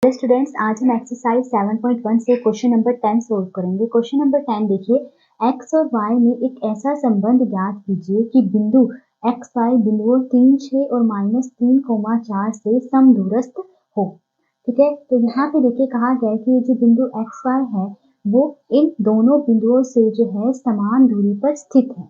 Hello students, आज हम exercise 7.1 से क्वेश्चन नंबर 10 सोल्व करेंगे। क्वेश्चन नंबर 10 देखिए, x और y में एक ऐसा संबंध ज्ञात कीजिए कि बिंदु x y बिंदुओं 3, 6 और -3, 4 से समदूरस्थ हो। ठीक है, तो यहाँ पे देखिए कहा गया है कि ये जो बिंदु x y है वो इन दोनों बिंदुओं से जो है समान दूरी पर स्थित है।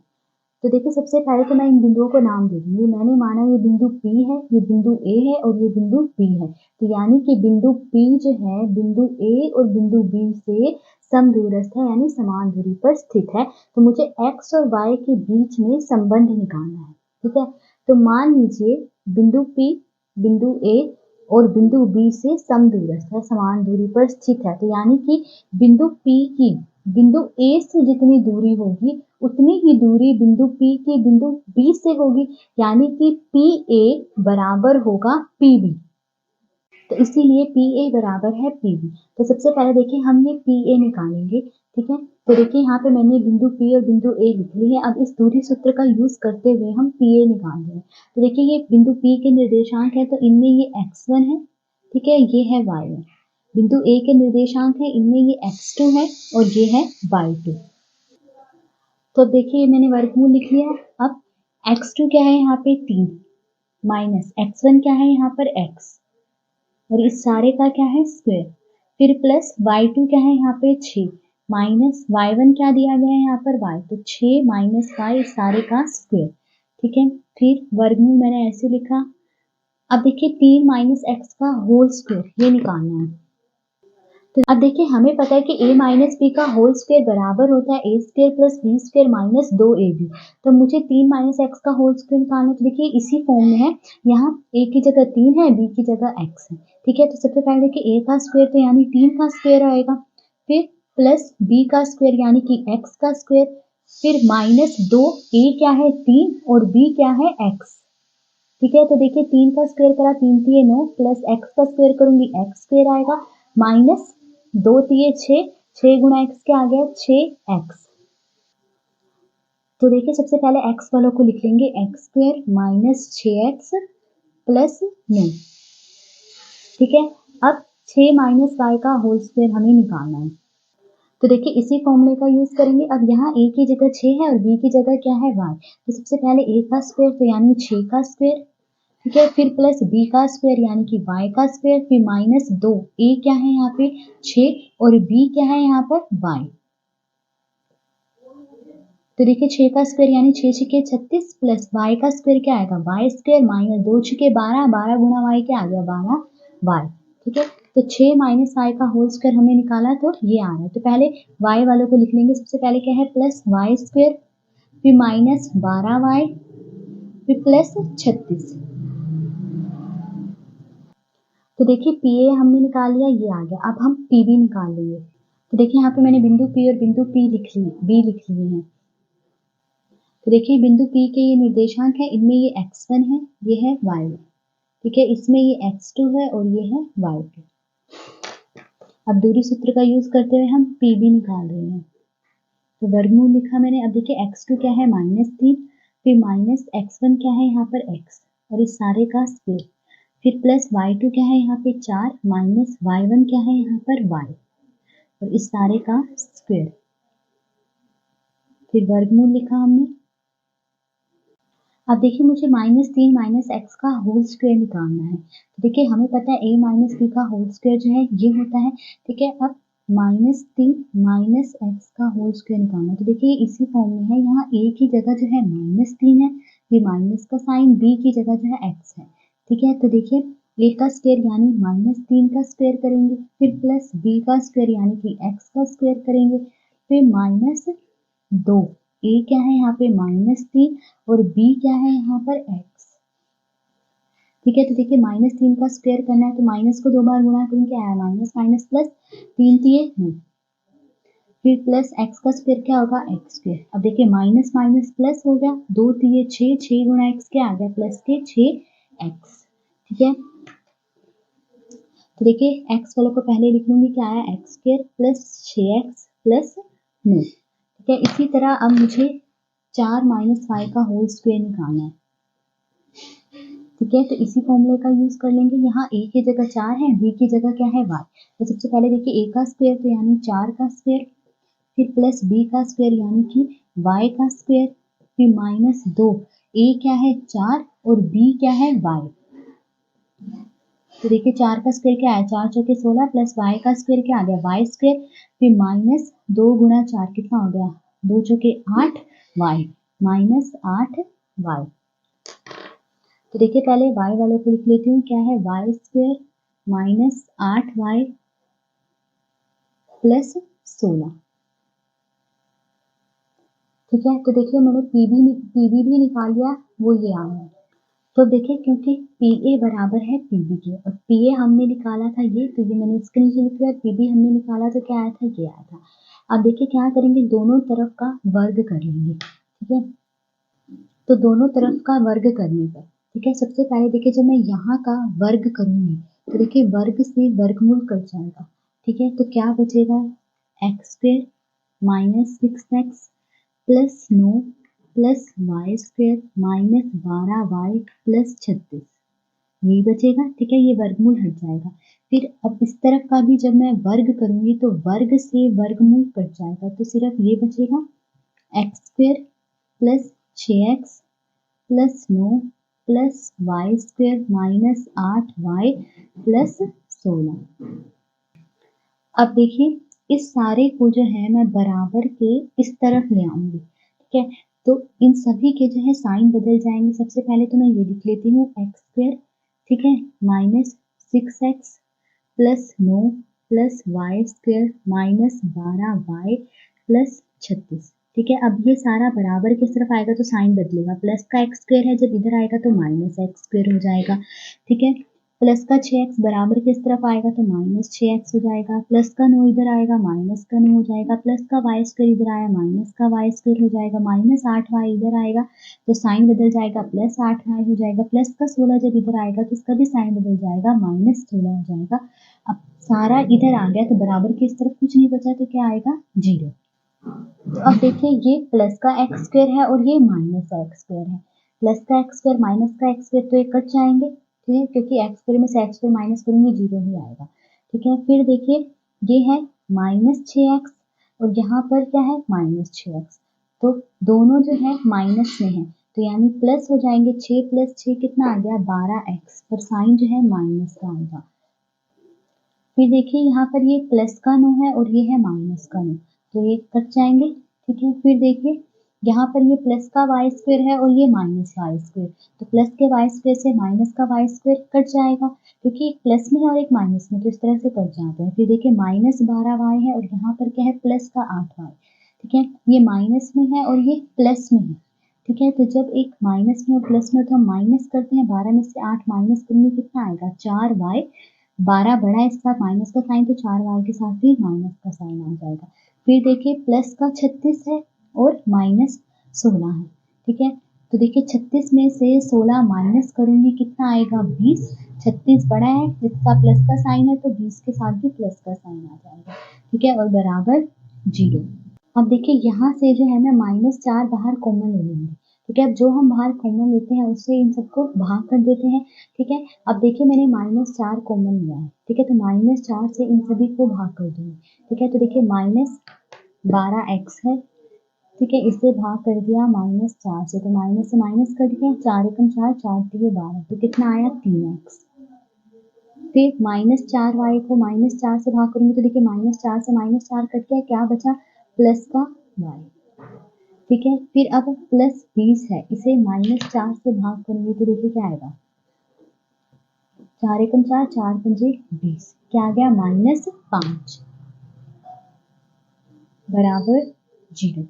तो देखिए सबसे पहले तो मैं इन बिंदुओं को नाम दे दूंगी। मैंने माना ये बिंदु P है, ये बिंदु A है और ये बिंदु B है। तो यानी कि बिंदु P जो है बिंदु A और बिंदु B से समदूरस्थ है, यानी समान दूरी पर स्थित है। तो मुझे x और y के बीच में संबंध निकालना है। ठीक है, तो मान लीजिए बिंदु P बिंदु A और बिंदु B से समदूरस्थ है, समान दूरी पर स्थित है। तो यानी कि बिंदु P की बिंदु A से जितनी दूरी होगी उतनी ही दूरी बिंदु P की बिंदु B से होगी, यानी कि PA बराबर होगा PB। तो इसीलिए PA बराबर है PB। तो सबसे पहले देखिए हम ये PA निकालेंगे। ठीक है, तो देखिए यहाँ पे मैंने बिंदु P और बिंदु A लिख ली है। अब इस दूरी सूत्र का यूज करते हुए हम PA निकाल रहे हैं। तो देखिए ये बिंदु P के निर्देशांक है, तो इनमें ये x1 है, ठीक है, ये है y1। बिंदु A के निर्देशांक है, इनमें ये x2 है और ये है y2। तो देखिए मैंने वर्गमूल लिख लिया। अब x2 क्या है यहाँ पे 3 माइनस x1 क्या है यहाँ पर x और इस सारे का क्या है स्क्वायर, फिर प्लस y2 क्या है यहाँ पे 6 माइनस y1 क्या दिया गया है यहाँ पर y, तो 6 माइनस y इस सारे का स्क्वायर। ठीक है, फिर वर्गमूल मैंने ऐसे लिखा। अब देखिए 3 माइनस x का होल स्क्वायर ये निकालना है। तो अब देखिए हमें पता है कि a माइनस बी का होल स्क्वायर बराबर होता है a square plus B square minus 2ab। तो मुझे 3 माइनस एक्स का होल स्क्वायर निकालना है। तो देखिए इसी फॉर्म में है, यहाँ a की जगह 3 है, b की जगह x है। ठीक है, तो सबसे पहले देखिए a का स्क्वायर तो यानी 3 का स्क्वायर आएगा, फिर प्लस b का स्क्वायर यानी कि x का स्क्वायर, फिर माइनस 2, a क्या है 3 और b क्या है x। ठीक है, तो देखिए 3 का स्क्वायर करा 3 तिये 9 प्लस x का स्क्वायर करूंगी x स्क्वायर आएगा माइनस 2 तिये 6, 6 गुना x क्या आ गया 6x। तो देखिए सबसे पहले x वालों को लिख लेंगे x square minus 6x plus 9। ठीक है, अब 6 माइनस y का होल स्क्वायर हमें निकालना है। तो देखिए इसी फॉर्मूले का यूज करेंगे। अब यहाँ a की जगह 6 है और b की जगह क्या है y। तो सबसे पहले a का स्क्वायर तो यानी 6 का स्क्वायर, ठीक है, फिर प्लस b का स्क्वायर यानी कि y का स्क्वायर, फिर माइनस 2, a क्या है यहाँ पे 6 और b क्या है यहाँ पर y। तो देखिए 6 का स्क्वायर यानी 6 छके 36 प्लस y का स्क्वायर क्या आएगा y स्क्वायर माइनस 2 छके 12, 12 गुना y क्या आ गया 12y। ठीक है, तो 6 माइनस y का होल स्क्वायर हमने निकाला तो ये आ रहा है। तो पहले y वालों को लिख लेंगे। सबसे पहले क्या है प्लस y स्क्वायर, फिर माइनस 12y, फिर प्लस 36। तो देखिए PA हमने निकाल लिया, ये आ गया। अब हम PB निकाल लेंगे। तो देखिए यहाँ पे मैंने बिंदु P और बिंदु B लिख लिए हैं। तो देखिए बिंदु P के ये निर्देशांक है, इनमें ये x1 है, ये है y1। ठीक है, इसमें ये x2 है और ये है y2। अब दूरी सूत्र का यूज करते हुए हम PB निकाल रहे हैं। तो वर्गमूल लिखा मैंने। अब देखिए x2 क्या है -3, फिर माइनस x1 क्या है यहाँ पर x और इस सारे का स्क्वायर, फिर प्लस y2 क्या है यहाँ पे 4 माइनस y1 क्या है यहाँ पर y और इस सारे का स्क्वायर, फिर वर्गमूल लिखा हमने। अब देखिए मुझे -3 माइनस x का होल स्क्वायर निकालना है। तो देखिए हमें पता है a माइनस b का होल स्क्वायर जो है ये होता है। ठीक है, अब -3 माइनस x का होल स्क्वायर निकालना है। तो देखिए इसी फॉर्म में है, यहाँ a की जगह जो है -3 है, फिर माइनस का साइन, b की जगह जो है x है। ठीक है, तो देखिए a का स्क्वायर यानी -3 का स्क्वायर करेंगे, फिर प्लस b का स्क्वायर यानी कि x का स्क्वायर करेंगे, फिर माइनस 2, a क्या है यहाँ पे -3 और b क्या है यहाँ पर x। ठीक है, तो देखिए -3 का स्क्वायर करना है तो माइनस को 2 बार गुणा करेंगे, क्या आया माइनस माइनस प्लस 3 तिये 9, फिर प्लस x का स्क्वायर क्या होगा x स्क्वायर। अब देखिए माइनस माइनस प्लस हो गया, 2 तिये 6, 6 गुणा x क्या आ गया प्लस के 6x। ठीक है, तो देखिए x वालों को पहले लिख लूंगी, क्या आया x square plus 6x plus 9। ठीक है, इसी तरह अब मुझे 4 माइनस y का होल स्क्वायर निकालना है। ठीक है, तो इसी फॉर्मूले का यूज कर लेंगे। यहाँ a की जगह 4 है, b की जगह क्या है y। तो सबसे पहले देखिए a का स्क्वायर तो यानी 4 का स्क्वायर, फिर प्लस b का स्क्वायर यानी कि y का स्क्वायर, फिर माइनस 2, a क्या है 4 और b क्या है y। तो देखिए 4 का स्क्वायर क्या है, 4 चौके 16 प्लस y का स्क्वायर क्या आ गया y स्क्वायर, फिर माइनस 2 गुना 4 कितना हो गया, 2 चौके 8 y माइनस 8 y। तो देखिए पहले y वालों को लिख लेती हूँ, क्या है y square minus 8y plus 16। ठीक है, तो देखिए मैंने पीबी भी निकाल लिया, वो ये आ गया। तो देखिए क्योंकि पीए बराबर है पीबी के और पीए हमने निकाला था ये, तो ये मैंने इसके नीचे लिख दिया, पीबी हमने निकाला तो क्या आया था, ये आया था। अब देखिए क्या करेंगे, दोनों तरफ का वर्ग कर लेंगे। ठीक है, तो दोनों तरफ का वर्ग करने पर, ठीक है, सबसे पहले देखिए जब मैं यहाँ का वर्ग करूंगी तो देखिए वर्ग से वर्गमूल कट जाएगा। ठीक है, तो क्या बचेगा, X square minus 6x plus 9 plus Y square minus 12y plus 36, यही बचेगा। ठीक है, ये वर्गमूल हट जाएगा। फिर अब इस तरफ का भी जब मैं वर्ग करूंगी तो वर्ग से वर्गमूल कट जाएगा, तो सिर्फ ये बचेगा X square plus 6x plus 9 plus Y square minus 8y plus 16। अब देखिए इस सारे को जो है मैं बराबर के इस तरफ ले आऊंगी। ठीक है, तो इन सभी के जो है साइन बदल जाएंगे। सबसे पहले तो मैं ये लिख लेती हूँ एक्स स्क्वायर, ठीक है, minus 6x plus 9 plus Y square minus 12y plus 36। ठीक है, अब ये सारा बराबर किस तरफ आएगा तो साइन बदलेगा, प्लस का एक्स स्क्वायर है जब इधर आएगा तो माइनस एक्स स्क्वायर हो जाएगा। ठीक है, प्लस का 6x बराबर किस तरफ आएगा तो माइनस 6x हो जाएगा, प्लस का 9 इधर आएगा माइनस का 9 हो जाएगा, प्लस का y स्क्वायर इधर आया माइनस का y स्क्वायर हो जाएगा, माइनस 8y इधर आएगा तो साइन बदल जाएगा, प्लस 8y हो जाएगा, प्लस का 16 जब इधर आएगा तो इसका भी साइन बदल जाएगा, माइनस 16 हो जाएगा। अब सारा इधर आ गया तो बराबर की इस तरफ कुछ नहीं बचा तो क्या आएगा, 0। तो अब देखिए ये प्लस का एक्स स्क्वायर है और ये माइनस का एक्स स्क्वायर है, प्लस का एक्स स्क्वायर माइनस का एक्स स्क्वायर तो ये कट जाएंगे। ठीक है, क्योंकि एक्स स्क्वायर में से एक्स स्क्वायर माइनस करेंगे 0 ही आएगा। ठीक है, फिर देखिए ये है माइनस 6x और यहाँ पर क्या है माइनस 6x, तो दोनों जो है माइनस में है तो यानी प्लस हो जाएंगे, 6 प्लस 6 कितना आ गया 12x, पर साइन जो है माइनस का आएगा। फिर देखिए यहाँ पर ये प्लस का 9 है और ये है माइनस का 9, तो ये कट जाएंगे। ठीक है, फिर देखिए यहाँ पर ये प्लस का वाई स्क्वायर है और ये माइनस वाई स्क्वायर, तो प्लस के वाई स्क्वायर से माइनस का वाई स्क्वायर कट जाएगा, क्योंकि एक प्लस में है और एक माइनस में, तो इस तरह से कट जाते हैं। फिर देखिए माइनस 12y है और यहाँ पर क्या है प्लस का 8y। ठीक है, ये माइनस में है और ये प्लस में है। ठीक है, तो जब एक माइनस में और प्लस में तो हम माइनस करते हैं, 12 में से 8 माइनस करेंगे कितना आएगा 4y, 12 बड़ा है इसके साथ माइनस का साइन तो 4y के साथ भी माइनस का साइन आ जाएगा। फिर देखिए प्लस का 36 है और माइनस 16 है। ठीक है, तो देखिए 36 में से 16 माइनस करूंगी कितना आएगा 20, 36 बड़ा है जिसका प्लस का साइन है तो 20 के साथ भी प्लस का साइन आ जाएगा। ठीक है, और बराबर 0। अब देखिए यहाँ से जो है मैं -4 बाहर कॉमन ले लूंगी। ठीक है, अब जो हम बाहर कॉमन लेते हैं उससे इन सबको भाग कर देते हैं। ठीक है, अब देखिए मैंने -4 कॉमन लिया है। ठीक है, तो -4 से इन सभी को भाग कर दूंगी। ठीक है, तो देखिए -12x है। ठीक है, इसे भाग कर दिया -4 से, तो माइनस से माइनस कट गया, 4 एकम 4, 4 तिये 12, तो कितना आया 3x। फिर -4y को -4 से भाग करूंगी तो देखिए -4 से -4 कट गया, क्या बचा प्लस का y। ठीक है, फिर अब प्लस 20 है, इसे -4 से भाग करूंगी तो देखिए क्या आएगा, 4 एकम 4, 4 पंजे 20, क्या आ गया -5 बराबर 0।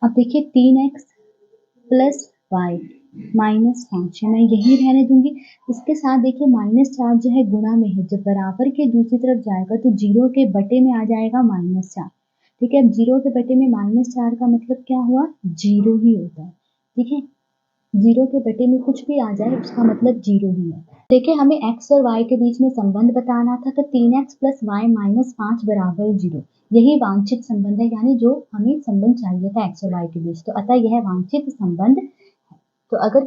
अब देखिए 3x प्लस y -5 है, मैं यही रहने दूंगी। इसके साथ देखिए -4 जो है गुणा में है, जब बराबर के दूसरी तरफ जाएगा तो 0 के बटे में आ जाएगा -4। ठीक है, अब 0 के बटे में -4 का मतलब क्या हुआ 0 ही होता है। ठीक है, 0 के बटे में कुछ भी आ जाए उसका मतलब 0 ही है। देखिए हमें x और y के बीच में संबंध बताना था, तो 3x प्लस y -5 बराबर 0, यही वांछित संबंध है, यानी जो हमें संबंध चाहिए था x और y के बीच, तो अतः यह वांछित संबंध। तो अगर